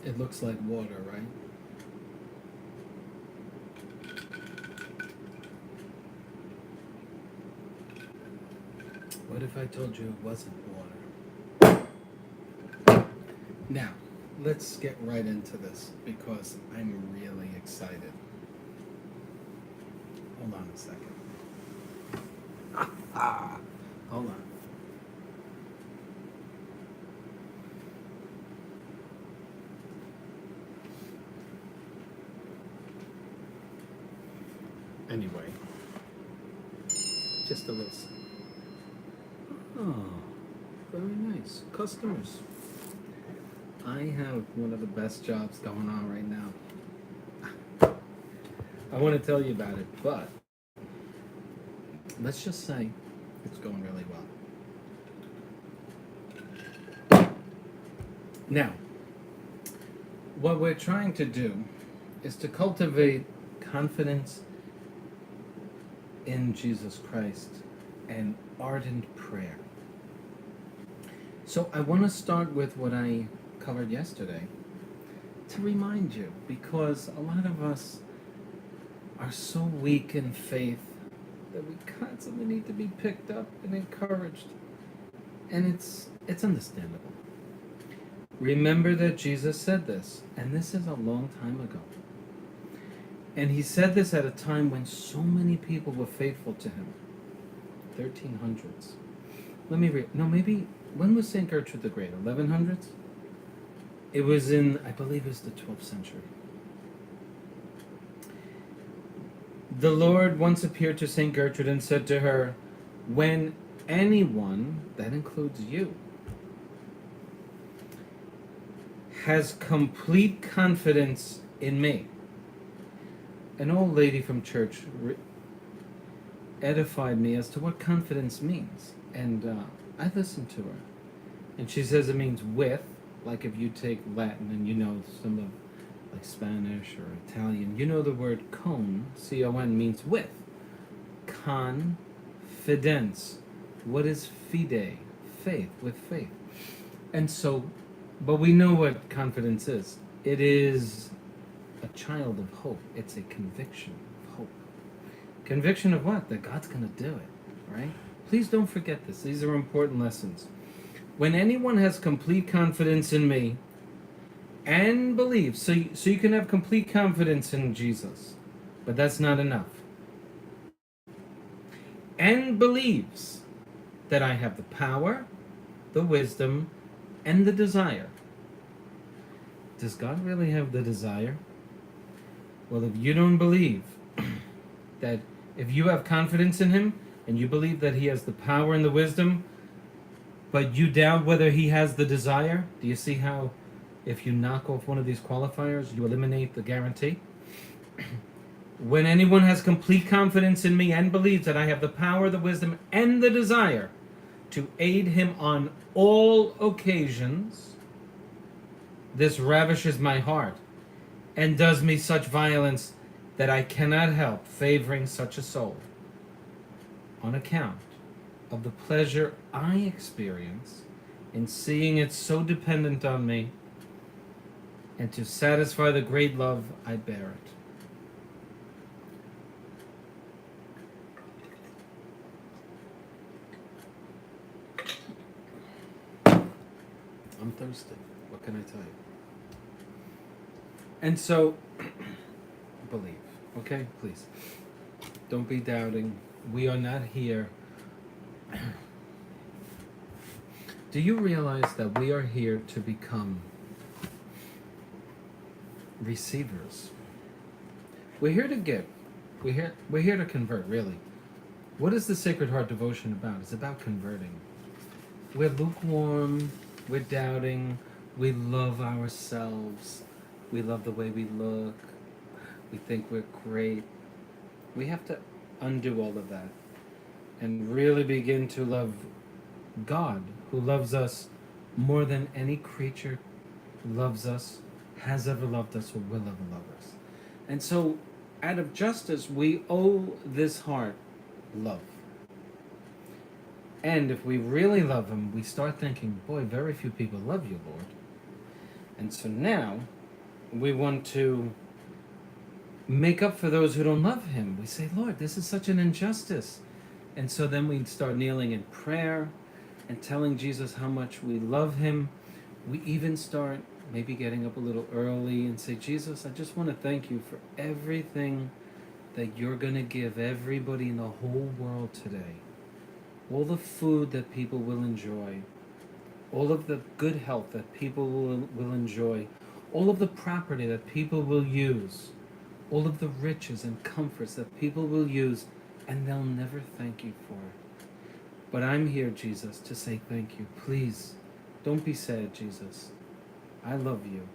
It looks like water, right? What if I told you it wasn't water? Now, let's get right into this because I'm really excited. Hold on a second. Hold on. Anyway, just a little. Oh, very nice. Customers. I have one of the best jobs going on right now. I want to tell you about it, but let's just say it's going really well. Now, what we're trying to do is to cultivate confidence in Jesus Christ and ardent prayer. So I want to start with what I covered yesterday to remind you, because a lot of us are so weak in faith that we constantly need to be picked up and encouraged. And it's understandable. Remember that Jesus said this, and this is a long time ago. And he said this at a time when so many people were faithful to him. 1300s. Let me read. No, maybe, when was St. Gertrude the Great? 1100s? It was in, I believe it was the 12th century. The Lord once appeared to St. Gertrude and said to her, when anyone, that includes you, has complete confidence in me. An old lady from church edified me as to what confidence means. And I listened to her. And she says it means with, like if you take Latin and you know some of, like Spanish or Italian, you know the word con, C-O-N, means with. Confidence. What is fide? Faith, with faith. And so, but we know what confidence is. It is a child of hope. It's a conviction of hope. Conviction of what? That God's going to do it, right? Please don't forget this. These are important lessons. When anyone has complete confidence in me and believes, so you can have complete confidence in Jesus, but that's not enough. And believes that I have the power, the wisdom, and the desire. Does God really have the desire? Well, if you don't believe that, if you have confidence in him and you believe that he has the power and the wisdom, but you doubt whether he has the desire, do you see how if you knock off one of these qualifiers, you eliminate the guarantee? When anyone has complete confidence in me and believes that I have the power, the wisdom, and the desire to aid him on all occasions, this ravishes my heart and does me such violence that I cannot help favoring such a soul on account of the pleasure I experience in seeing it so dependent on me, and to satisfy the great love I bear it. I'm thirsty. What can I tell you? And so, believe, okay? Please. Don't be doubting. We are not here. Do you realize that we are here to become receivers? We're here to give. We're here to convert, really. What is the Sacred Heart devotion about? It's about converting. We're lukewarm, we're doubting, we love ourselves, we love the way we look, we think we're great. We have to undo all of that and really begin to love God, who loves us more than any creature loves us, has ever loved us, or will ever love us. And so, out of justice, we owe this heart love. And if we really love him, we start thinking, boy, very few people love you, Lord. And so now we want to make up for those who don't love him. We say, Lord, this is such an injustice. And so then we start kneeling in prayer and telling Jesus how much we love him. We even start maybe getting up a little early and say, Jesus, I just want to thank you for everything that you're going to give everybody in the whole world today. All the food that people will enjoy, all of the good health that people will enjoy, all of the property that people will use, all of the riches and comforts that people will use, and they'll never thank you for it. But I'm here, Jesus, to say thank you. Please, don't be sad, Jesus. I love you.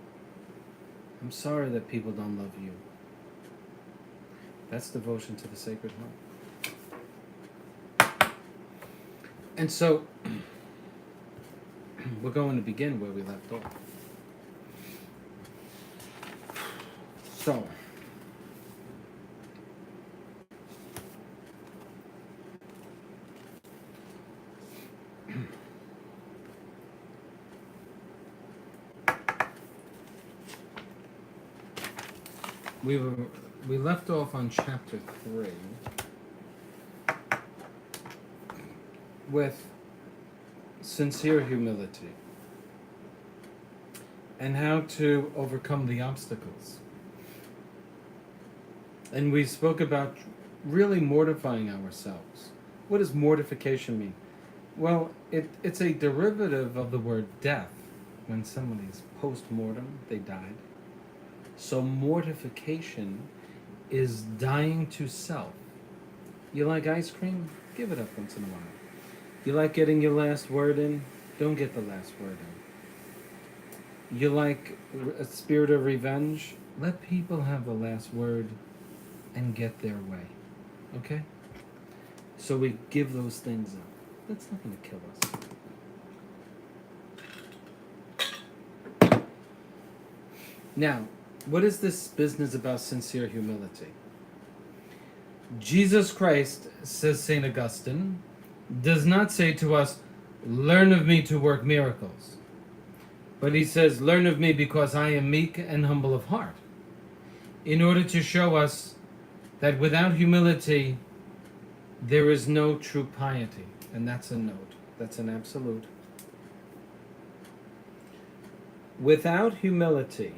I'm sorry that people don't love you. That's devotion to the Sacred Heart. And so, we're going to begin where we left off. So, we left off on chapter 3 with sincere humility and how to overcome the obstacles. And we spoke about really mortifying ourselves. What does mortification mean? Well, it's a derivative of the word death. When somebody's post-mortem, they died. So mortification is dying to self. You like ice cream? Give it up once in a while. You like getting your last word in? Don't get the last word in. You like a spirit of revenge? Let people have the last word and get their way. Okay? So we give those things up. That's not going to kill us. Now, what is this business about sincere humility? Jesus Christ, says St. Augustine, does not say to us, learn of me to work miracles. But he says, learn of me because I am meek and humble of heart. In order to show us that without humility, there is no true piety. And that's a note. That's an absolute. Without humility,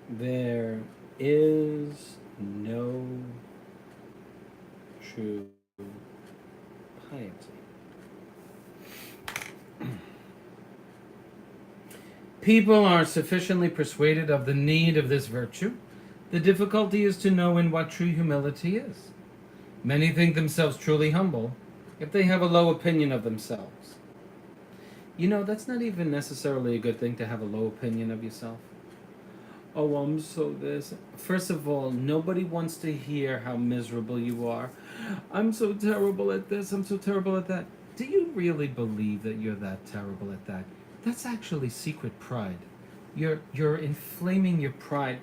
there is no true piety. People are sufficiently persuaded of the need of this virtue. The difficulty is to know in what true humility is. Many think themselves truly humble if they have a low opinion of themselves. You know, that's not even necessarily a good thing to have a low opinion of yourself. Oh, I'm so this. First of all, nobody wants to hear how miserable you are. I'm so terrible at this, I'm so terrible at that. Do you really believe that you're that terrible at that? That's actually secret pride. You're inflaming your pride.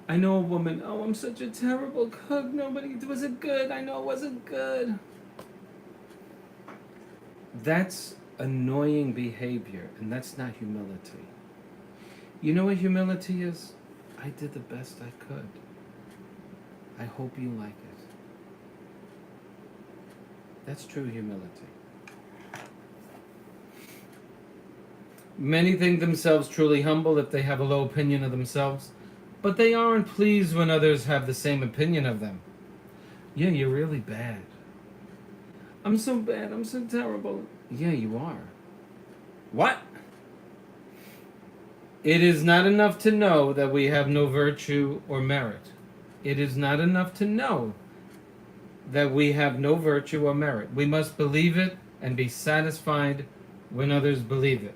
I know a woman, oh, I'm such a terrible cook. Nobody, was it good? I know it wasn't good. That's annoying behavior, and that's not humility. You know what humility is? I did the best I could. I hope you like it. That's true humility. Many think themselves truly humble if they have a low opinion of themselves, but they aren't pleased when others have the same opinion of them. Yeah, you're really bad. I'm so bad, I'm so terrible. Yeah, you are. What? It is not enough to know that we have no virtue or merit. It is not enough to know that we have no virtue or merit. We must believe it and be satisfied when others believe it.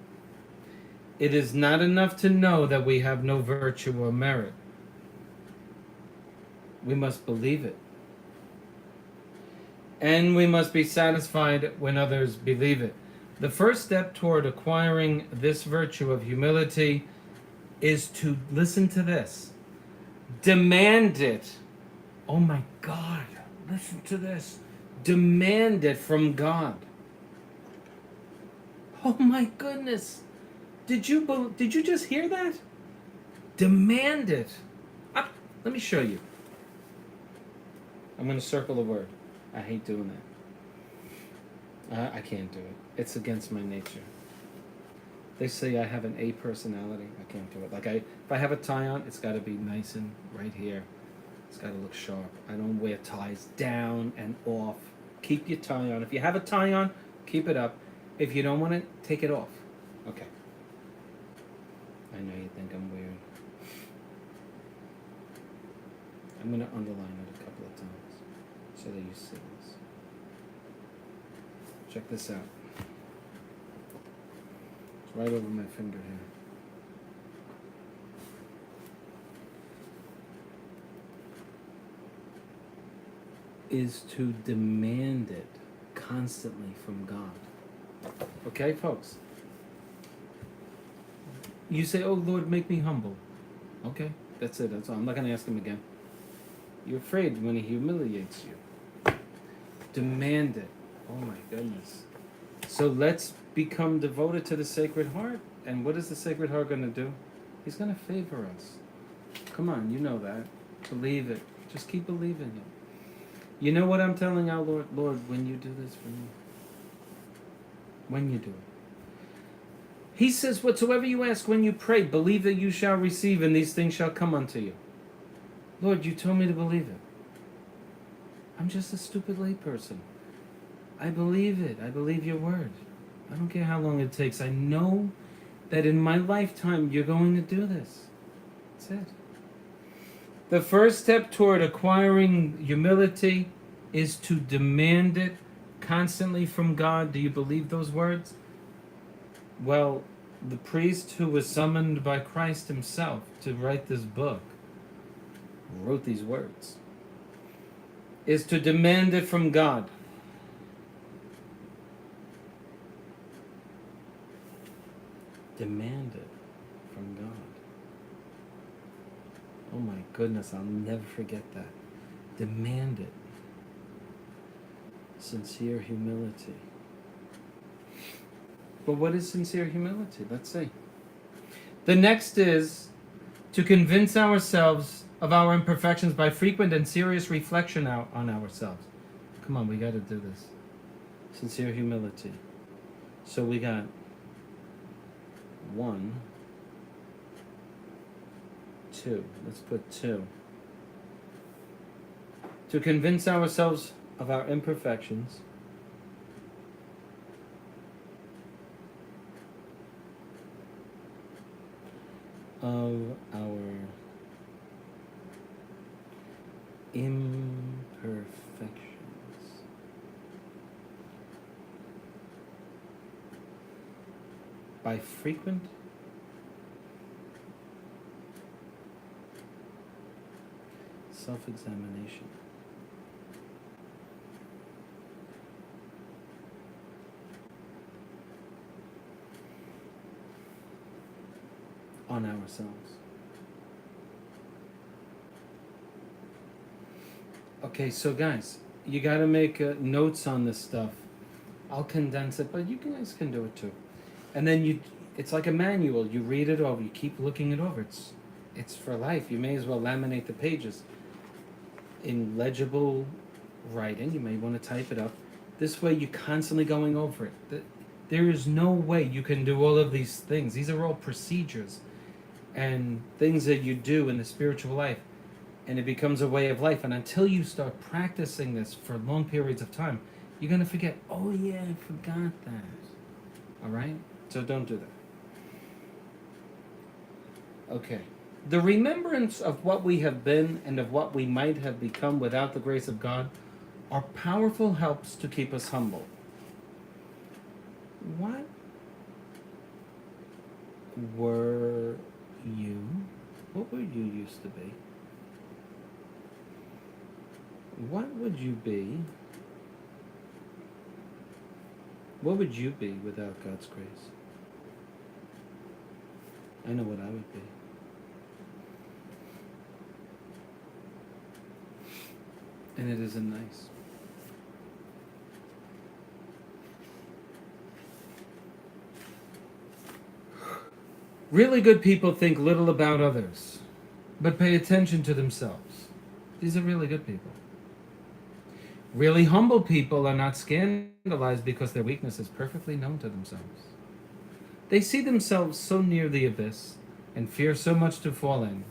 It is not enough to know that we have no virtue or merit. We must believe it. And we must be satisfied when others believe it. The first step toward acquiring this virtue of humility is to listen to this. Demand it. Oh my God, listen to this. Demand it from God. Oh my goodness. Did you just hear that? Demand it. Let me show you. I'm going to circle a word. I hate doing that. I can't do it. It's against my nature. They say I have an A personality. I can't do it. Like if I have a tie on, it's got to be nice and right here. It's got to look sharp. I don't wear ties down and off. Keep your tie on. If you have a tie on, keep it up. If you don't want it, take it off. Okay. I know you think I'm weird. I'm going to underline it a couple of times so that you see this. Check this out. It's right over my finger here. Is to demand it constantly from God. Okay, folks? You say, oh, Lord, make me humble. Okay, that's it. That's all. I'm not going to ask him again. You're afraid when he humiliates you. Demand it. Oh, my goodness. So let's become devoted to the Sacred Heart. And what is the Sacred Heart going to do? He's going to favor us. Come on, you know that. Believe it. Just keep believing it. You know what I'm telling our Lord? Lord, when you do this for me. When you do it. He says, whatsoever you ask when you pray, believe that you shall receive, and these things shall come unto you. Lord, you told me to believe it. I'm just a stupid layperson. I believe it. I believe your word. I don't care how long it takes. I know that in my lifetime you're going to do this. That's it. The first step toward acquiring humility is to demand it constantly from God. Do you believe those words? Well, the priest who was summoned by Christ himself to write this book wrote these words. Is to demand it from God. Demand it from God. Oh my goodness, I'll never forget that. Demand it. Sincere humility. But what is sincere humility? Let's see. The next is to convince ourselves of our imperfections by frequent and serious reflection on ourselves. Come on, we got to do this. Sincere humility. So we got 1, 2. Let's put 2. To convince ourselves of our imperfections. Of our imperfections. By frequent self-examination. On ourselves. Okay, so guys, you got to make notes on this stuff. I'll condense it, but you guys can do it too. And then it's like a manual. You read it over. You keep looking it over. It's for life. You may as well laminate the pages in legible writing. You may want to type it up. This way, you're constantly going over it. There is no way you can do all of these things. These are all procedures and things that you do in the spiritual life, and it becomes a way of life. And until you start practicing this for long periods of time, you're going to forget, oh yeah, I forgot that. All right? So don't do that. Okay. The remembrance of what we have been and of what we might have become without the grace of God are powerful helps to keep us humble. What were you? What were you used to be? What would you be? What would you be without God's grace? I know what I would be. And it isn't nice. Really good people think little about others, but pay attention to themselves. These are really good people. Really humble people are not scandalized because their weakness is perfectly known to themselves. They see themselves so near the abyss and fear so much to fall in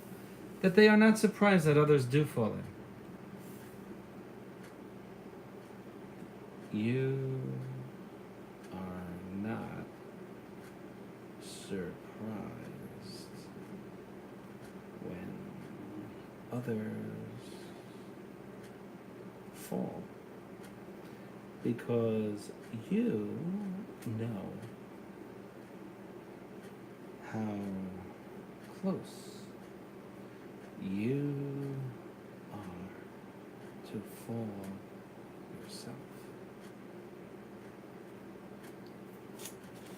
that they are not surprised that others do fall in. You are not surprised when others fall because you know how close you are to fall yourself.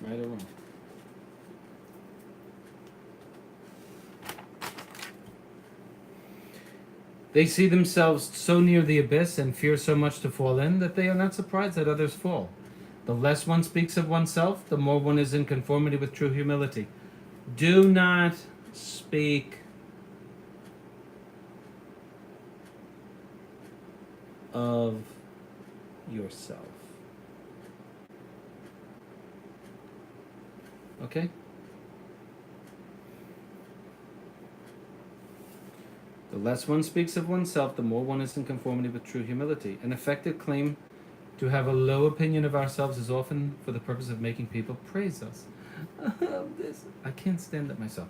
Right or wrong? They see themselves so near the abyss and fear so much to fall in that they are not surprised that others fall. The less one speaks of oneself, the more one is in conformity with true humility. Do not speak of yourself. Okay? The less one speaks of oneself, the more one is in conformity with true humility. An affected claim to have a low opinion of ourselves is often for the purpose of making people praise us. I can't stand it myself.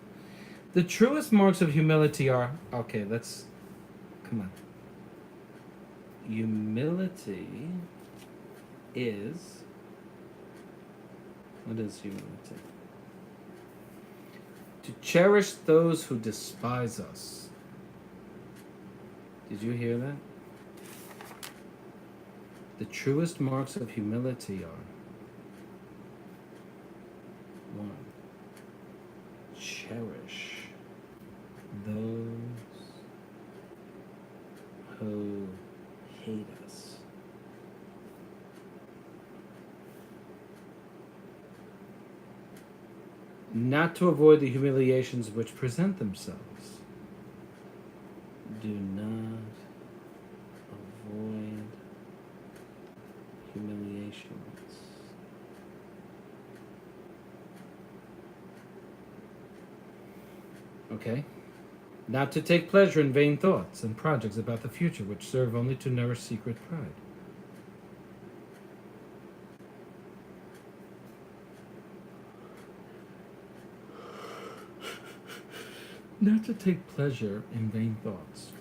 The truest marks of humility are okay, let's come on. Humility is what is humility? To cherish those who despise us. Did you hear that? The truest marks of humility are 1. Cherish those who hate us. Not to avoid the humiliations which present themselves. Do not avoid humiliations. Okay? Not to take pleasure in vain thoughts and projects about the future which serve only to nourish secret pride. Not to take pleasure in vain thoughts.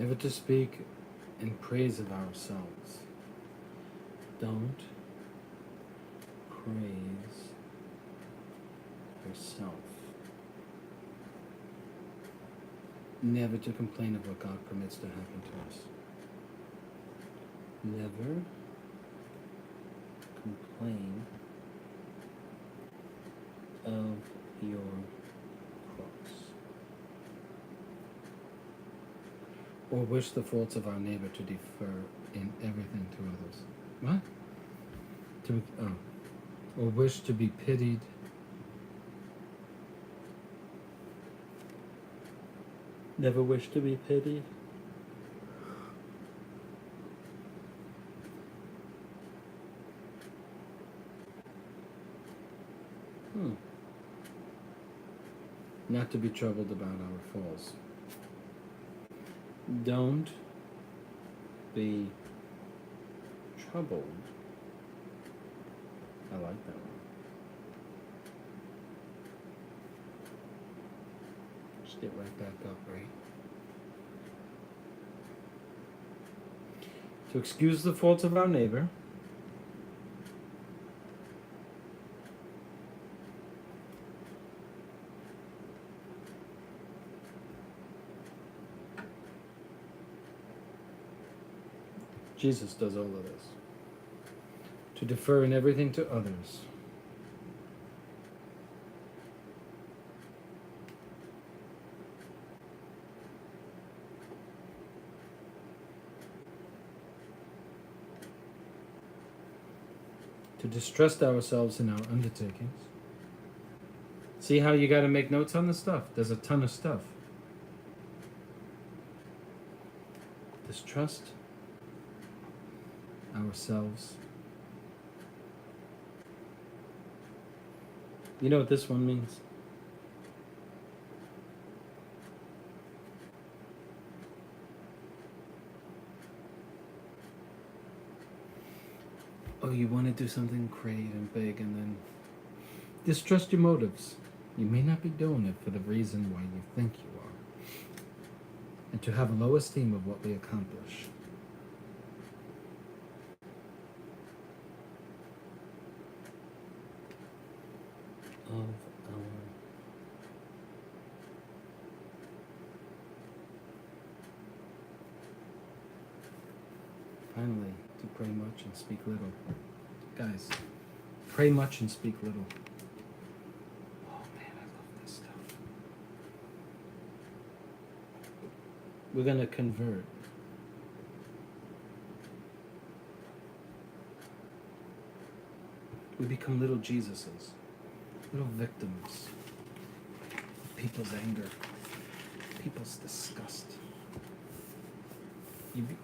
Never to speak in praise of ourselves. Don't praise yourself. Never to complain of what God permits to happen to us. Never complain of your crooks. Or wish the faults of our neighbor to defer in everything to others. What? Or wish to be pitied. Never wish to be pitied. Not to be troubled about our falls. Don't be troubled. I like that one. Just get right back up, right? To excuse the faults of our neighbor. Jesus does all of this. To defer in everything to others. To distrust ourselves in our undertakings. See how you got to make notes on the stuff? There's a ton of stuff. Distrust ourselves. You know what this one means? Oh, you want to do something great and big, and then distrust your motives. You may not be doing it for the reason why you think you are. And to have a low esteem of what we accomplish. Of our finally, to pray much and speak little. Guys, pray much and speak little. Oh man, I love this stuff. We're going to convert. We become little Jesuses, little victims of people's anger, people's disgust.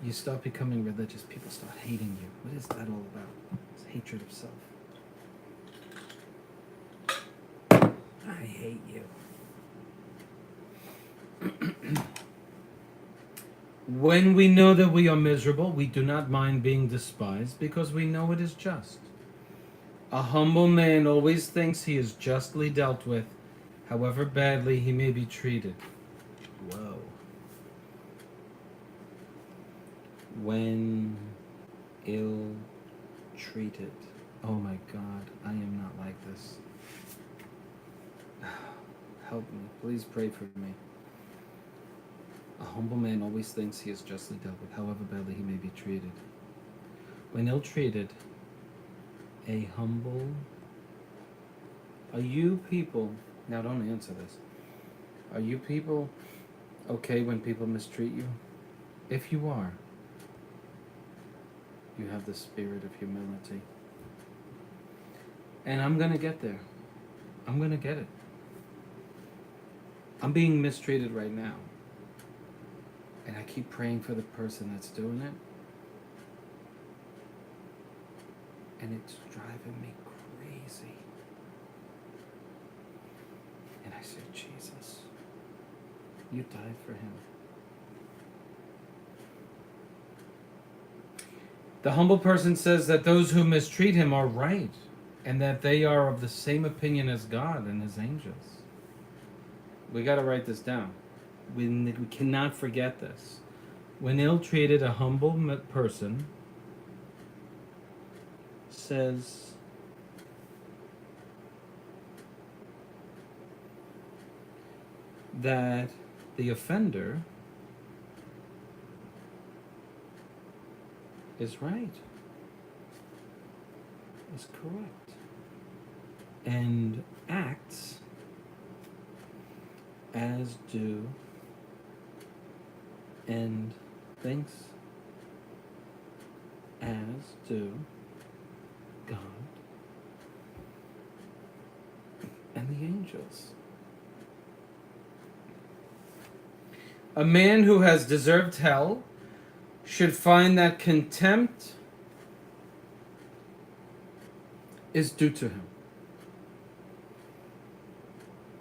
You start becoming religious, people start hating you. What is that all about? It's hatred of self. I hate you. When we know that we are miserable, we do not mind being despised because we know it is just. A humble man always thinks he is justly dealt with, however badly he may be treated. Whoa. When ill-treated. Oh my God, I am not like this. Help me. Please pray for me. A humble man always thinks he is justly dealt with, however badly he may be treated. When ill-treated, a humble... Are you people... Now don't answer this. Are you people okay when people mistreat you? If you are, you have the spirit of humility. And I'm going to get there. I'm going to get it. I'm being mistreated right now. And I keep praying for the person that's doing it. And it's driving me crazy. And I say, Jesus, you died for him. The humble person says that those who mistreat him are right, and that they are of the same opinion as God and his angels. We got to write this down. We cannot forget this. When ill-treated, a humble person says that the offender is right, is correct, and acts as do and thinks as do God and the angels. A man who has deserved hell should find that contempt is due to him.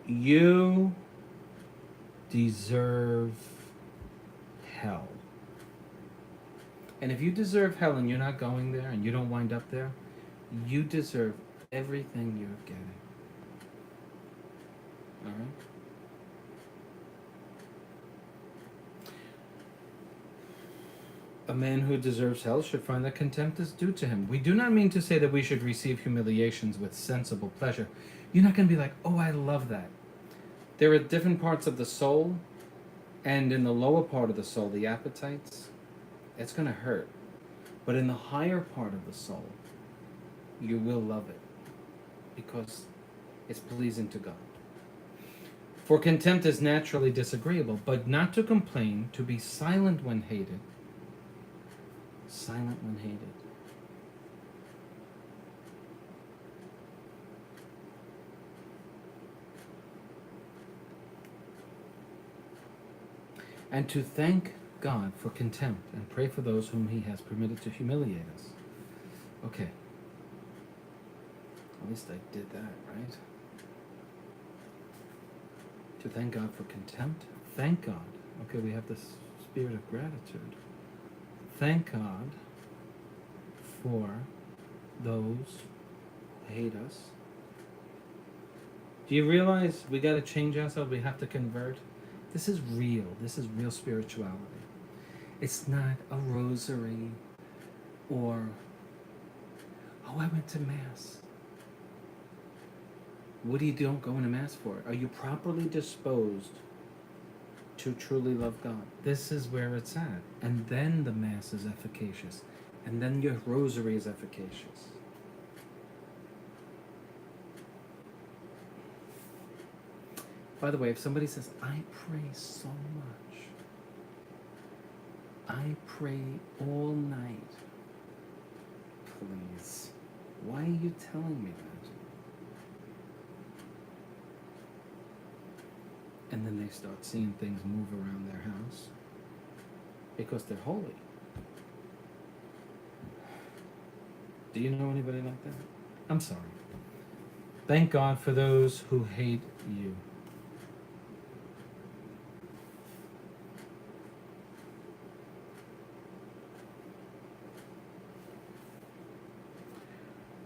You deserve hell. And if you deserve hell and you're not going there and you don't wind up there, you deserve everything you're getting. All right? A man who deserves hell should find that contempt is due to him. We do not mean to say that we should receive humiliations with sensible pleasure. You're not going to be like, oh, I love that. There are different parts of the soul, and in the lower part of the soul, the appetites, it's going to hurt. But in the higher part of the soul, you will love it because it's pleasing to God. For contempt is naturally disagreeable, but not to complain, to be silent when hated. Silent when hated. And to thank God for contempt and pray for those whom he has permitted to humiliate us. Okay. At least I did that, right? To thank God for contempt. Thank God. Okay, we have this spirit of gratitude. Thank God for those who hate us. Do you realize we got to change ourselves? We have to convert. This is real. This is real spirituality. It's not a rosary or, oh, I went to Mass. What do you don't go into Mass for? Are you properly disposed to truly love God? This is where it's at. And then the Mass is efficacious. And then your rosary is efficacious. By the way, if somebody says, I pray so much, I pray all night, please, why are you telling me that? And then they start seeing things move around their house because they're holy. Do you know anybody like that? I'm sorry. Thank God for those who hate you.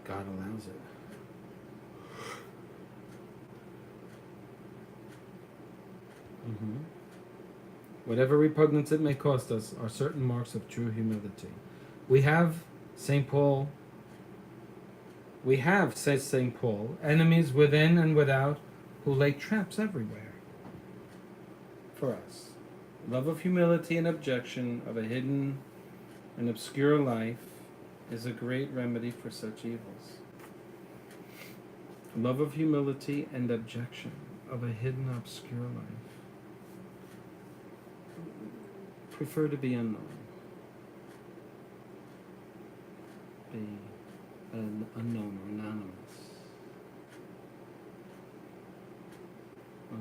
God allows it. Whatever repugnance it may cost us are certain marks of true humility. We have, St. Paul, says St. Paul, enemies within and without who lay traps everywhere for us. Love of humility and objection of a hidden and obscure life is a great remedy for such evils. Love of humility and objection of a hidden, obscure life. Prefer to be unknown. Be an unknown or anonymous.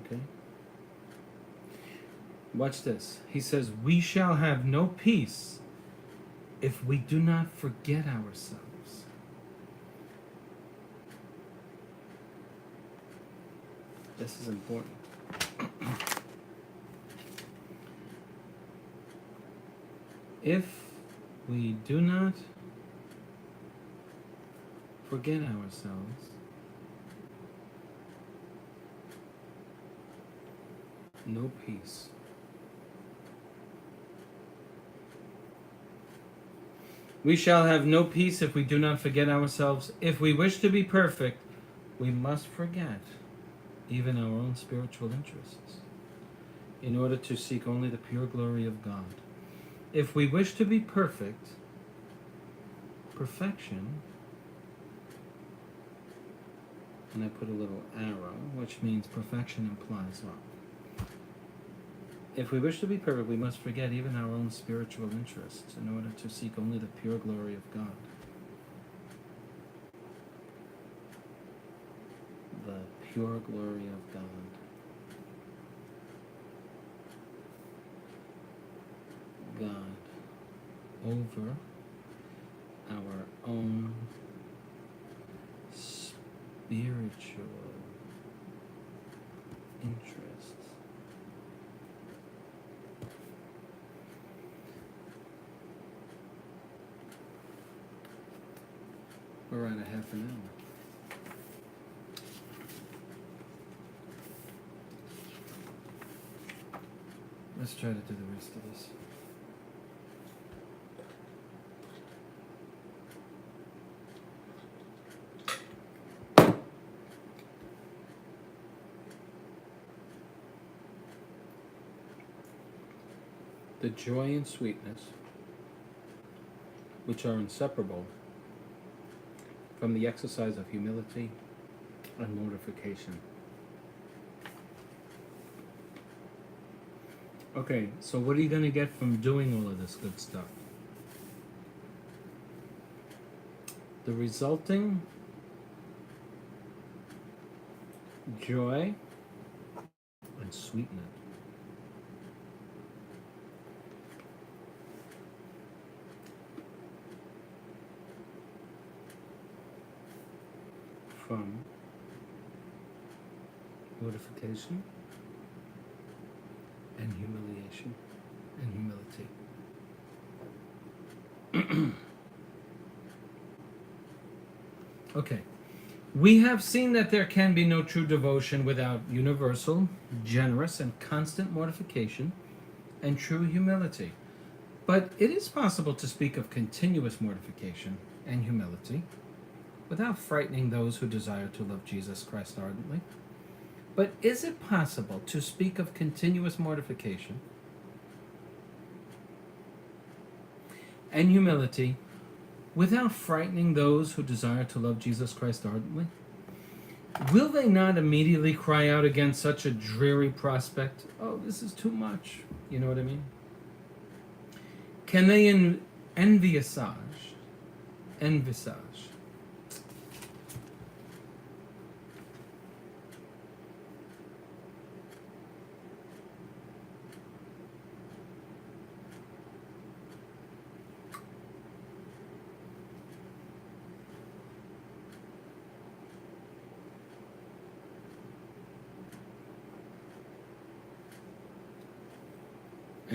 Okay? Watch this. He says, we shall have no peace if we do not forget ourselves. This is important. If we do not forget ourselves, no peace. We shall have no peace if we do not forget ourselves. If we wish to be perfect, we must forget even our own spiritual interests in order to seek only the pure glory of God. If we wish to be perfect, perfection, and I put a little arrow, which means perfection implies what? If we wish to be perfect, we must forget even our own spiritual interests in order to seek only the pure glory of God. The pure glory of God. God over our own spiritual interests. We're at a half an hour. Let's try to do the rest of this. The joy and sweetness which are inseparable from the exercise of humility and mortification. Okay, so what are you going to get from doing all of this good stuff? The resulting joy and sweetness. From mortification and humiliation and humility. Okay. We have seen that there can be no true devotion without universal, generous, and constant mortification and true humility. But it is possible to speak of continuous mortification and humility without frightening those who desire to love Jesus Christ ardently. But is it possible to speak of continuous mortification and humility without frightening those who desire to love Jesus Christ ardently? Will they not immediately cry out against such a dreary prospect? Oh, this is too much. You know what I mean? Can they envisage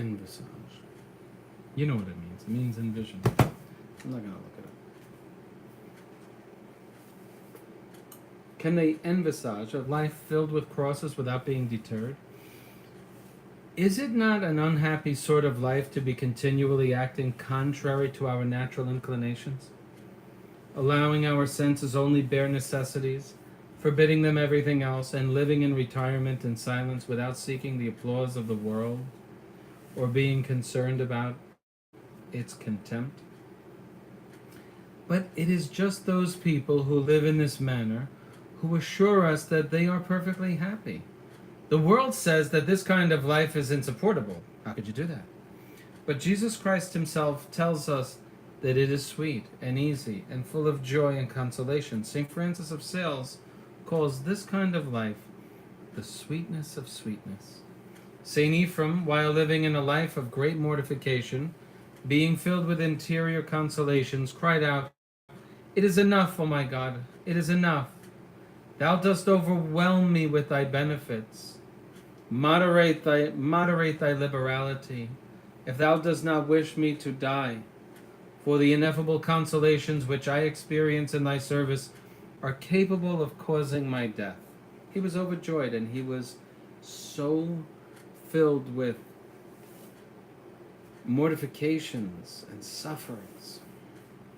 envisage. You know what it means. It means envision. I'm not going to look it up. Can they envisage a life filled with crosses without being deterred? Is it not an unhappy sort of life to be continually acting contrary to our natural inclinations? Allowing our senses only bare necessities, forbidding them everything else, and living in retirement and silence without seeking the applause of the world or being concerned about its contempt? But it is just those people who live in this manner who assure us that they are perfectly happy. The world says that this kind of life is insupportable. How could you do that? But Jesus Christ himself tells us that it is sweet and easy and full of joy and consolation. St. Francis of Sales calls this kind of life the sweetness of sweetness. St. Ephraim, while living in a life of great mortification, being filled with interior consolations, cried out, "It is enough, O my God, it is enough. Thou dost overwhelm me with thy benefits. Moderate thy liberality, if thou dost not wish me to die. For the ineffable consolations which I experience in thy service are capable of causing my death." He was overjoyed, and he was so filled with mortifications and sufferings.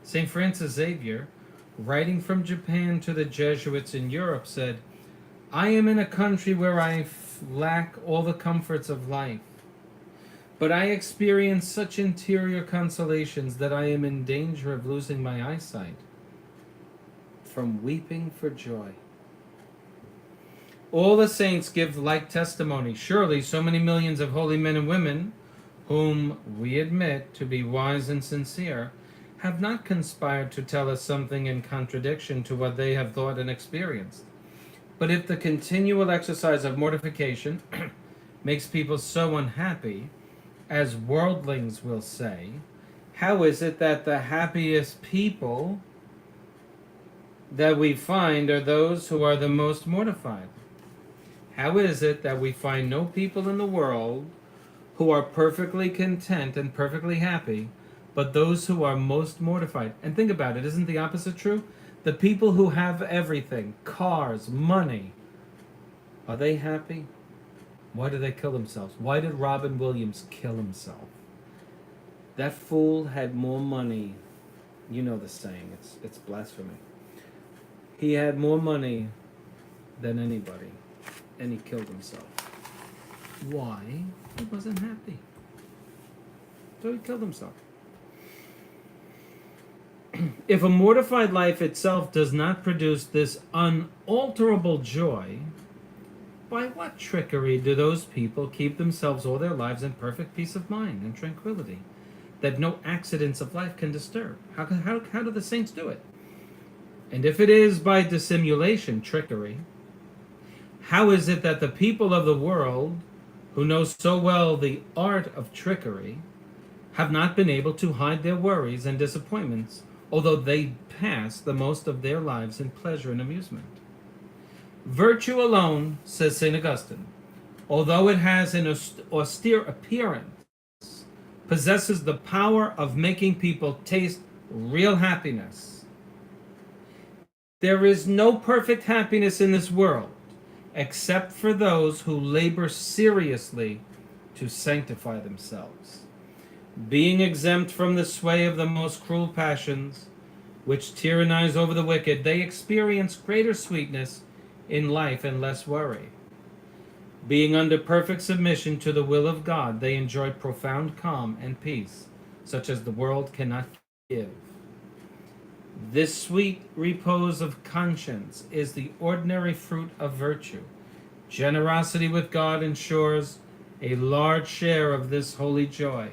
St. Francis Xavier, writing from Japan to the Jesuits in Europe, said, "I am in a country where I lack all the comforts of life, but I experience such interior consolations that I am in danger of losing my eyesight from weeping for joy." All the saints give like testimony. Surely so many millions of holy men and women, whom we admit to be wise and sincere, have not conspired to tell us something in contradiction to what they have thought and experienced. But if the continual exercise of mortification makes people so unhappy, as worldlings will say, how is it that the happiest people that we find are those who are the most mortified? How is it that we find no people in the world who are perfectly content and perfectly happy, but those who are most mortified? And think about it, isn't the opposite true? The people who have everything, cars, money, are they happy? Why do they kill themselves? Why did Robin Williams kill himself? That fool had more money. You know the saying, it's blasphemy. He had more money than anybody, and he killed himself. Why? He wasn't happy. So he killed himself. If a mortified life itself does not produce this unalterable joy, by what trickery do those people keep themselves all their lives in perfect peace of mind and tranquility, that no accidents of life can disturb? How do the saints do it? And if it is by dissimulation, trickery, how is it that the people of the world, who know so well the art of trickery, have not been able to hide their worries and disappointments, although they pass the most of their lives in pleasure and amusement? Virtue alone, says St. Augustine, although it has an austere appearance, possesses the power of making people taste real happiness. There is no perfect happiness in this world except for those who labor seriously to sanctify themselves. Being exempt from the sway of the most cruel passions, which tyrannize over the wicked, they experience greater sweetness in life and less worry. Being under perfect submission to the will of God, they enjoy profound calm and peace, such as the world cannot give. This sweet repose of conscience is the ordinary fruit of virtue. Generosity with God ensures a large share of this holy joy,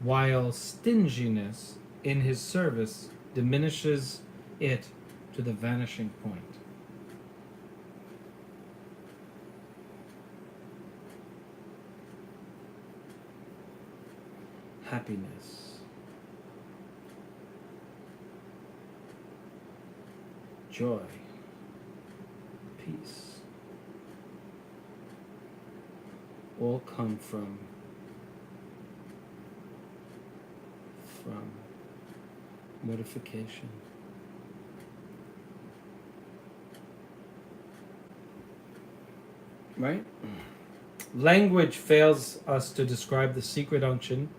while stinginess in his service diminishes it to the vanishing point. Happiness, joy, peace, all come from mortification. Right? Language fails us to describe the secret unction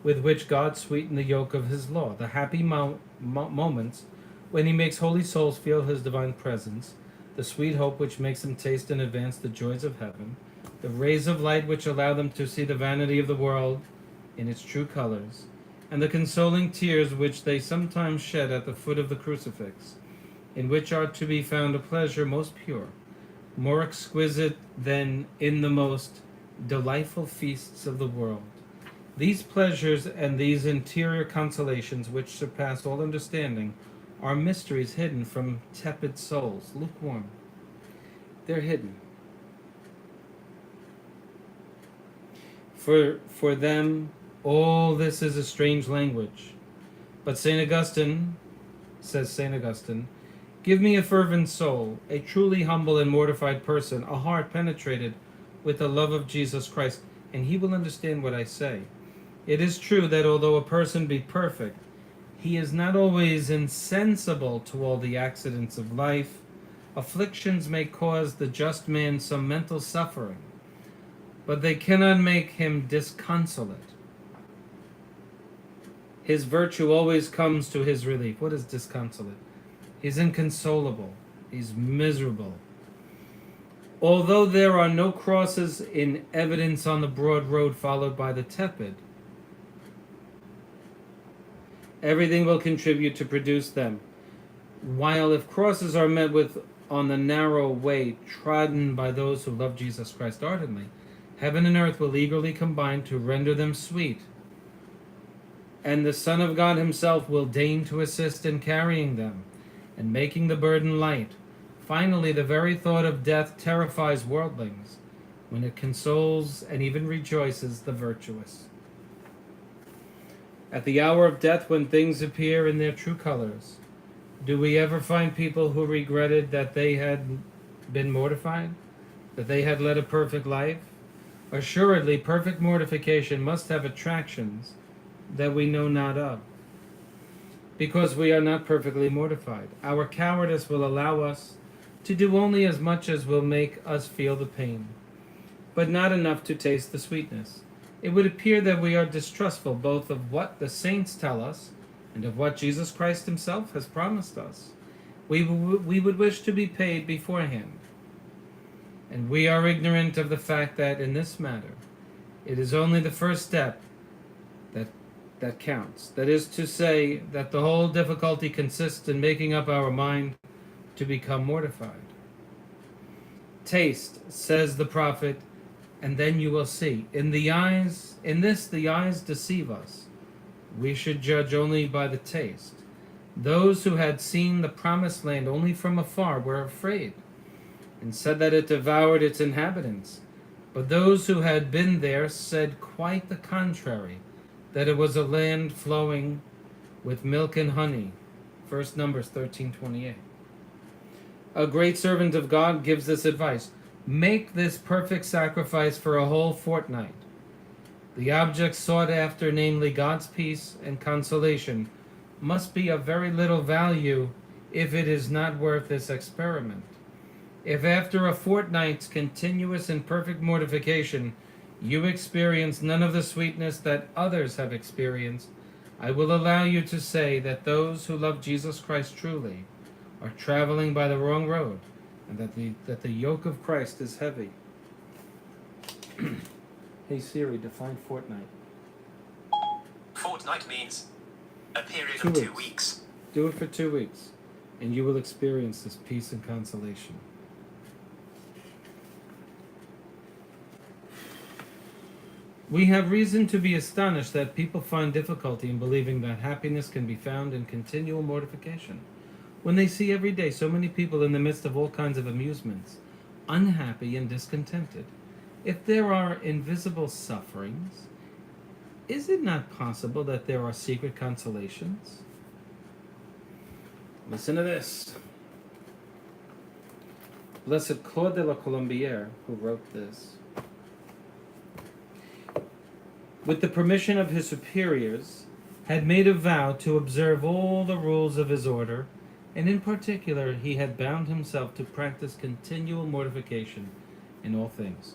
with which God sweetened the yoke of his law, the happy moments when he makes holy souls feel his divine presence, the sweet hope which makes them taste and advance the joys of heaven, the rays of light which allow them to see the vanity of the world in its true colors, and the consoling tears which they sometimes shed at the foot of the crucifix, in which are to be found a pleasure most pure, more exquisite than in the most delightful feasts of the world. These pleasures and these interior consolations which surpass all understanding are mysteries hidden from tepid souls, lukewarm. They're hidden. For them, all this is a strange language. But St. Augustine, says St. Augustine, give me a fervent soul, a truly humble and mortified person, a heart penetrated with the love of Jesus Christ, and he will understand what I say. It is true that although a person be perfect, he is not always insensible to all the accidents of life. Afflictions may cause the just man some mental suffering, but they cannot make him disconsolate. His virtue always comes to his relief. What is disconsolate? He's inconsolable. He's miserable. Although there are no crosses in evidence on the broad road followed by the tepid, everything will contribute to produce them. While if crosses are met with on the narrow way trodden by those who love Jesus Christ ardently, heaven and earth will eagerly combine to render them sweet, and the Son of God himself will deign to assist in carrying them and making the burden light. Finally, the very thought of death terrifies worldlings, when it consoles and even rejoices the virtuous. At the hour of death, when things appear in their true colors, do we ever find people who regretted that they had been mortified, that they had led a perfect life? Assuredly, perfect mortification must have attractions that we know not of, because we are not perfectly mortified. Our cowardice will allow us to do only as much as will make us feel the pain, but not enough to taste the sweetness. It would appear that we are distrustful both of what the saints tell us and of what Jesus Christ himself has promised us. We would wish to be paid beforehand, and we are ignorant of the fact that in this matter, it is only the first step that that counts. That is to say, that the whole difficulty consists in making up our mind to become mortified. Taste, says the prophet, and then you will see. In the eyes deceive us. We should judge only by the taste. Those who had seen the promised land only from afar were afraid, and said that it devoured its inhabitants. But those who had been there said quite the contrary, that it was a land flowing with milk and honey. 1 Numbers 13:28. A great servant of God gives this advice: make this perfect sacrifice for a whole fortnight. The object sought after, namely God's peace and consolation, must be of very little value if it is not worth this experiment. If after a fortnight's continuous and perfect mortification you experience none of the sweetness that others have experienced, I will allow you to say that those who love Jesus Christ truly are traveling by the wrong road, and that the yoke of Christ is heavy. Hey Siri, define fortnight. Fortnight means a period 2 of 2 weeks. weeks. Do it for 2 weeks, and you will experience this peace and consolation. We have reason to be astonished that people find difficulty in believing that happiness can be found in continual mortification, when they see every day so many people in the midst of all kinds of amusements, unhappy and discontented. If there are invisible sufferings, is it not possible that there are secret consolations? Listen to this. Blessed Claude de la Colombière, who wrote this, with the permission of his superiors, had made a vow to observe all the rules of his order, and in particular he had bound himself to practice continual mortification in all things.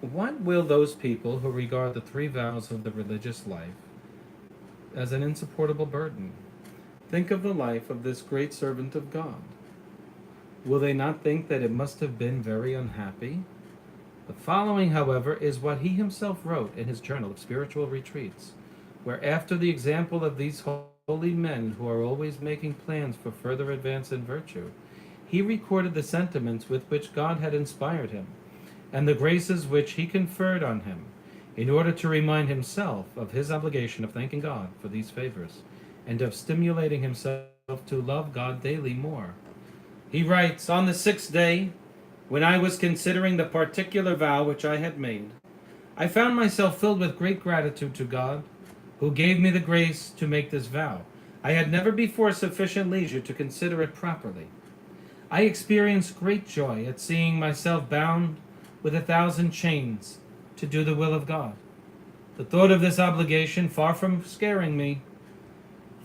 What will those people who regard the 3 vows of the religious life as an insupportable burden think of the life of this great servant of God? Will they not think that it must have been very unhappy? The following, however, is what he himself wrote in his journal of spiritual retreats, where after the example of these holy men who are always making plans for further advance in virtue, he recorded the sentiments with which God had inspired him, and the graces which he conferred on him, in order to remind himself of his obligation of thanking God for these favors, and of stimulating himself to love God daily more. He writes, on the 6th day, when I was considering the particular vow which I had made, I found myself filled with great gratitude to God, who gave me the grace to make this vow. I had never before sufficient leisure to consider it properly. I experienced great joy at seeing myself bound with 1,000 chains to do the will of God. The thought of this obligation, far from scaring me,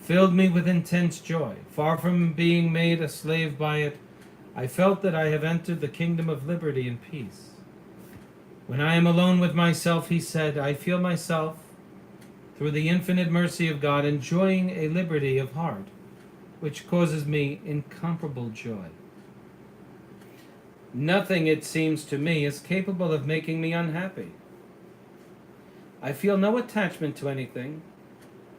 filled me with intense joy. Far from being made a slave by it, I felt that I have entered the kingdom of liberty and peace. When I am alone with myself, he said, I feel myself, through the infinite mercy of God, enjoying a liberty of heart, which causes me incomparable joy. Nothing, it seems to me, is capable of making me unhappy. I feel no attachment to anything,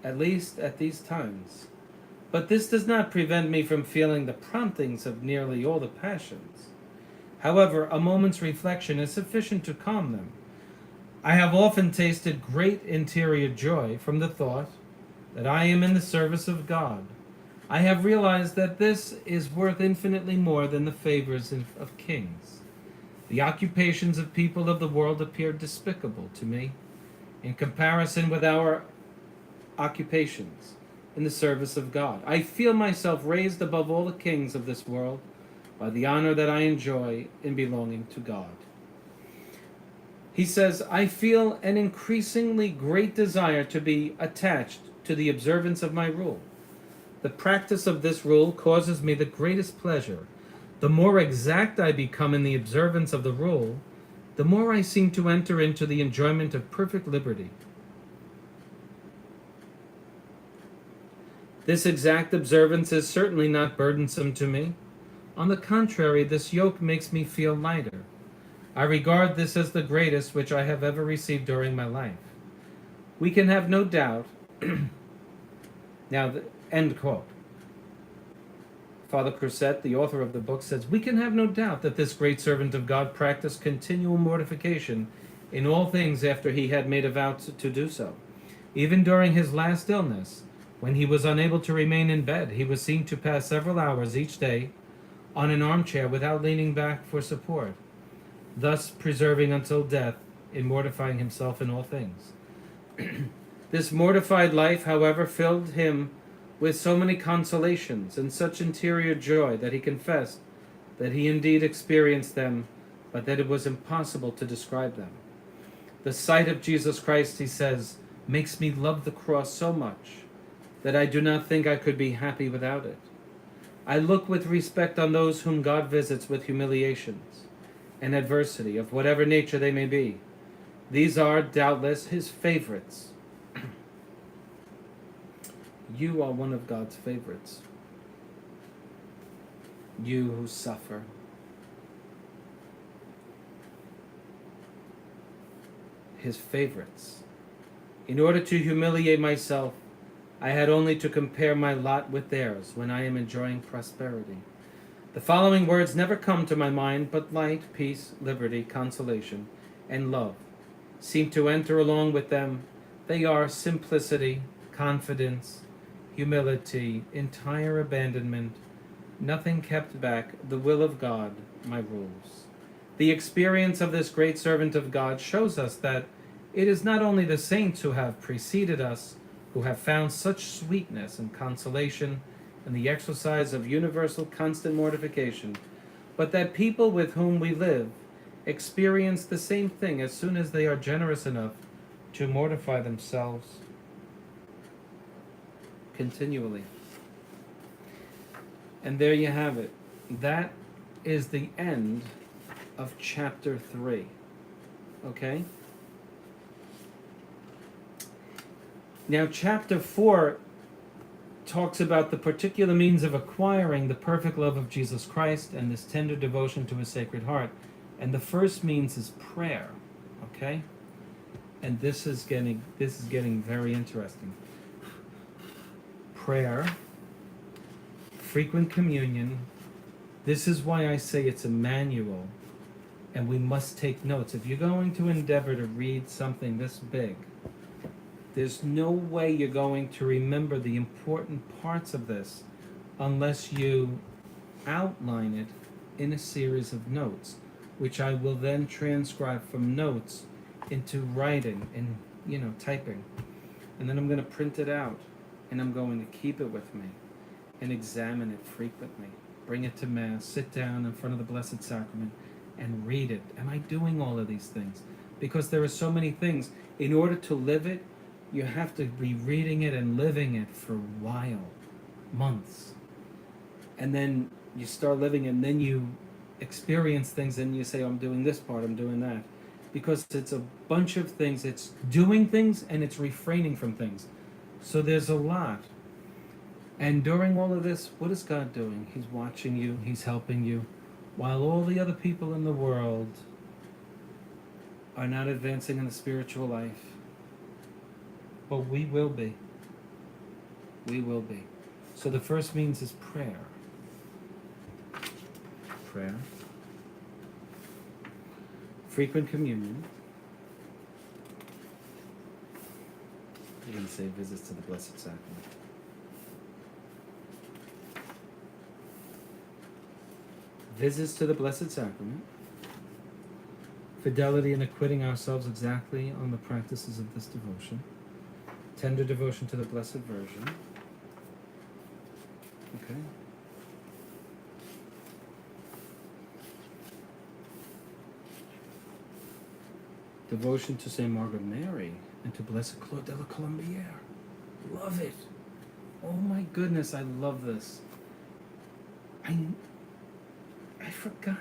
at least at these times. But this does not prevent me from feeling the promptings of nearly all the passions. However, a moment's reflection is sufficient to calm them. I have often tasted great interior joy from the thought that I am in the service of God. I have realized that this is worth infinitely more than the favors of kings. The occupations of people of the world appear despicable to me in comparison with our occupations in the service of God. I feel myself raised above all the kings of this world by the honor that I enjoy in belonging to God. He says, I feel an increasingly great desire to be attached to the observance of my rule. The practice of this rule causes me the greatest pleasure. The more exact I become in the observance of the rule, the more I seem to enter into the enjoyment of perfect liberty. This exact observance is certainly not burdensome to me. On the contrary, this yoke makes me feel lighter. I regard this as the greatest which I have ever received during my life. We can have no doubt. Now, the end quote. Father Croiset, the author of the book, says, "We can have no doubt that this great servant of God practiced continual mortification in all things after he had made a vow to do so. Even during his last illness, when he was unable to remain in bed, he was seen to pass several hours each day on an armchair without leaning back for support, thus preserving until death in mortifying himself in all things. This mortified life, however, filled him with so many consolations and such interior joy that he confessed that he indeed experienced them, but that it was impossible to describe them. The sight of Jesus Christ," he says, "makes me love the cross so much that I do not think I could be happy without it. I look with respect on those whom God visits with humiliations and adversity of whatever nature they may be. These are, doubtless, his favorites. You are one of God's favorites. You who suffer. His favorites. In order to humiliate myself, I had only to compare my lot with theirs when I am enjoying prosperity. The following words never come to my mind, but light, peace, liberty, consolation, and love seem to enter along with them. They are simplicity, confidence, humility, entire abandonment, nothing kept back, the will of God, my rules. The experience of this great servant of God shows us that it is not only the saints who have preceded us, who have found such sweetness and consolation in the exercise of universal constant mortification, but that people with whom we live experience the same thing as soon as they are generous enough to mortify themselves continually." And there you have it. That is the end of chapter 3. Okay? Now, chapter 4 talks about the particular means of acquiring the perfect love of Jesus Christ and this tender devotion to his Sacred Heart. And the first means is prayer. Okay? And this is getting very interesting. Prayer, frequent communion. This is why I say it's a manual, and we must take notes. If you're going to endeavor to read something this big, there's no way you're going to remember the important parts of this unless you outline it in a series of notes, which I will then transcribe from notes into writing and typing. And then I'm going to print it out, and I'm going to keep it with me and examine it frequently. Bring it to Mass, sit down in front of the Blessed Sacrament and read it. Am I doing all of these things? Because there are so many things. In order to live it, you have to be reading it and living it for a while, months. And then you start living it, and then you experience things, and you say, I'm doing this part, I'm doing that. Because it's a bunch of things. It's doing things, and it's refraining from things. So there's a lot. And during all of this, what is God doing? He's watching you, he's helping you, while all the other people in the world are not advancing in the spiritual life. But we will be. We will be. So the first means is prayer. Prayer. Frequent communion. You're going to say visits to the Blessed Sacrament. Visits to the Blessed Sacrament. Fidelity in acquitting ourselves exactly on the practices of this devotion. Tender devotion to the Blessed Virgin. Okay. Devotion to Saint Margaret Mary and to Blessed Claude de la Colombière. Love it. Oh my goodness, I love this. I forgot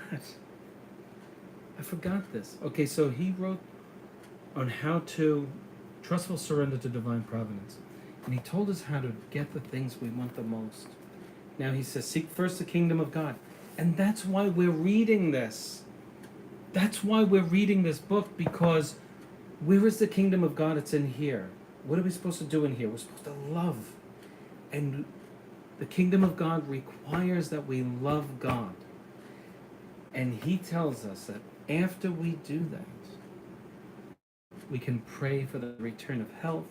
this. Okay, so he wrote on how to trustful surrender to divine providence. And he told us how to get the things we want the most. Now he says, seek first the kingdom of God. And that's why we're reading this. That's why we're reading this book, because where is the kingdom of God? It's in here. What are we supposed to do in here? We're supposed to love. And the kingdom of God requires that we love God. And he tells us that after we do that, we can pray for the return of health,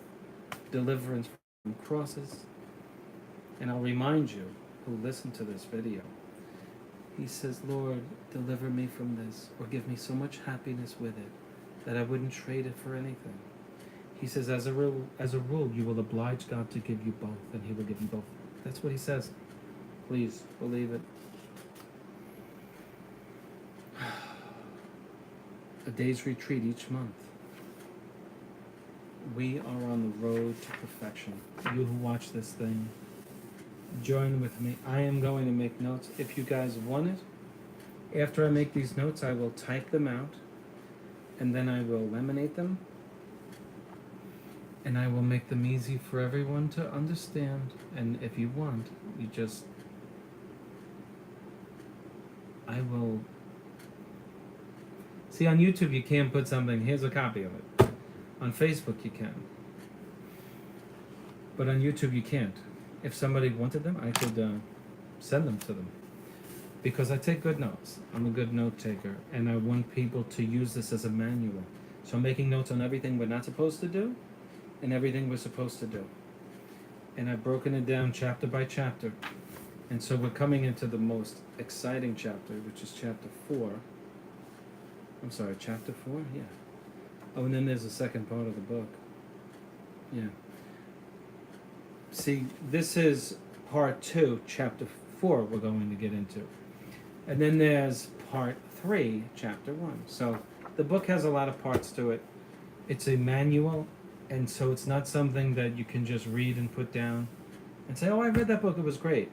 deliverance from crosses. And I'll remind you who listen to this video, he says, Lord, deliver me from this, or give me so much happiness with it that I wouldn't trade it for anything. He says, as a rule, you will oblige God to give you both, and he will give you both. That's what he says. Please believe it. A day's retreat each month. We are on the road to perfection. You who watch this thing, join with me. I am going to make notes. If you guys want it, after I make these notes, I will type them out, and then I will laminate them, and I will make them easy for everyone to understand. And if you want, you just, I will, see, on YouTube you can't put something, here's a copy of it. On Facebook you can, but on YouTube you can't. If somebody wanted them, I could send them to them, because I take good notes. I'm a good note taker, and I want people to use this as a manual. So I'm making notes on everything we're not supposed to do and everything we're supposed to do, and I've broken it down chapter by chapter. And so we're coming into the most exciting chapter, which is chapter 4. I'm sorry, chapter 4? Yeah. Oh, and then there's the second part of the book. Yeah. See, this is part 2, chapter 4 we're going to get into. And then there's part 3, chapter 1. So the book has a lot of parts to it. It's a manual, and so it's not something that you can just read and put down and say, oh, I read that book, it was great.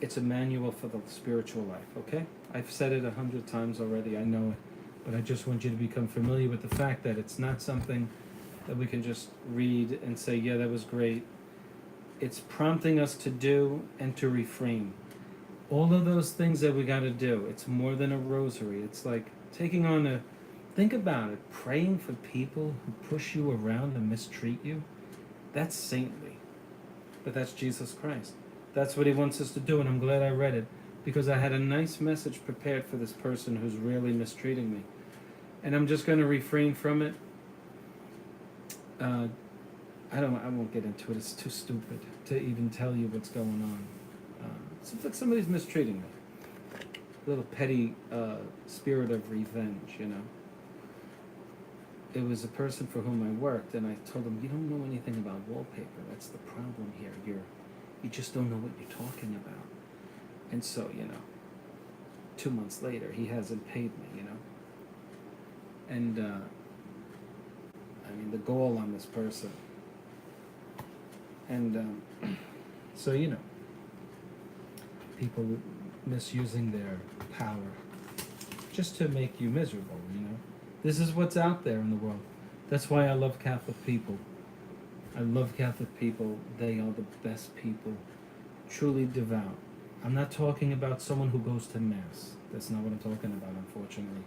It's a manual for the spiritual life, okay? I've said it 100 times already, I know it. But I just want you to become familiar with the fact that it's not something that we can just read and say, yeah, that was great. It's prompting us to do and to refrain. All of those things that we got to do, it's more than a rosary. It's like taking on a, think about it, praying for people who push you around and mistreat you. That's saintly. But that's Jesus Christ. That's what he wants us to do, and I'm glad I read it, because I had a nice message prepared for this person who's really mistreating me. And I'm just going to refrain from it. I won't get into it. It's too stupid to even tell you what's going on. It's like somebody's mistreating me. A little petty spirit of revenge, you know. It was a person for whom I worked, and I told him, you don't know anything about wallpaper. That's the problem here. You just don't know what you're talking about. And so, 2 months later, he hasn't paid me, And, the goal on this person. And, so, people misusing their power just to make you miserable, This is what's out there in the world. That's why I love Catholic people. I love Catholic people. They are the best people. Truly devout. I'm not talking about someone who goes to Mass. That's not what I'm talking about, unfortunately.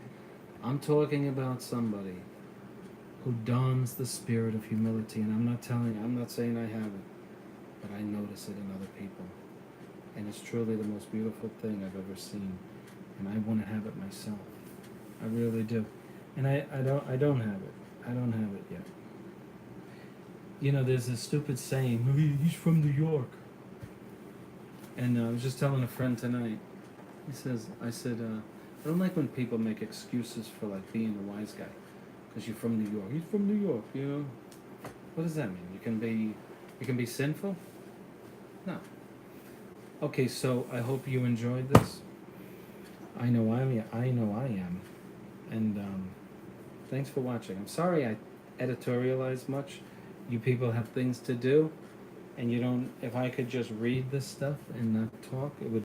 I'm talking about somebody who dons the spirit of humility. And I'm not saying I have it, but I notice it in other people. And it's truly the most beautiful thing I've ever seen. And I want to have it myself. I really do. And I don't have it. I don't have it yet. There's this stupid saying, he's from New York. And I was just telling a friend tonight. I said, I don't like when people make excuses for like being a wise guy, because you're from New York. He's from New York, What does that mean? You can be sinful? No. Okay, so I hope you enjoyed this. I know I am. And thanks for watching. I'm sorry I editorialize much. You people have things to do. And if I could just read this stuff and not talk, it would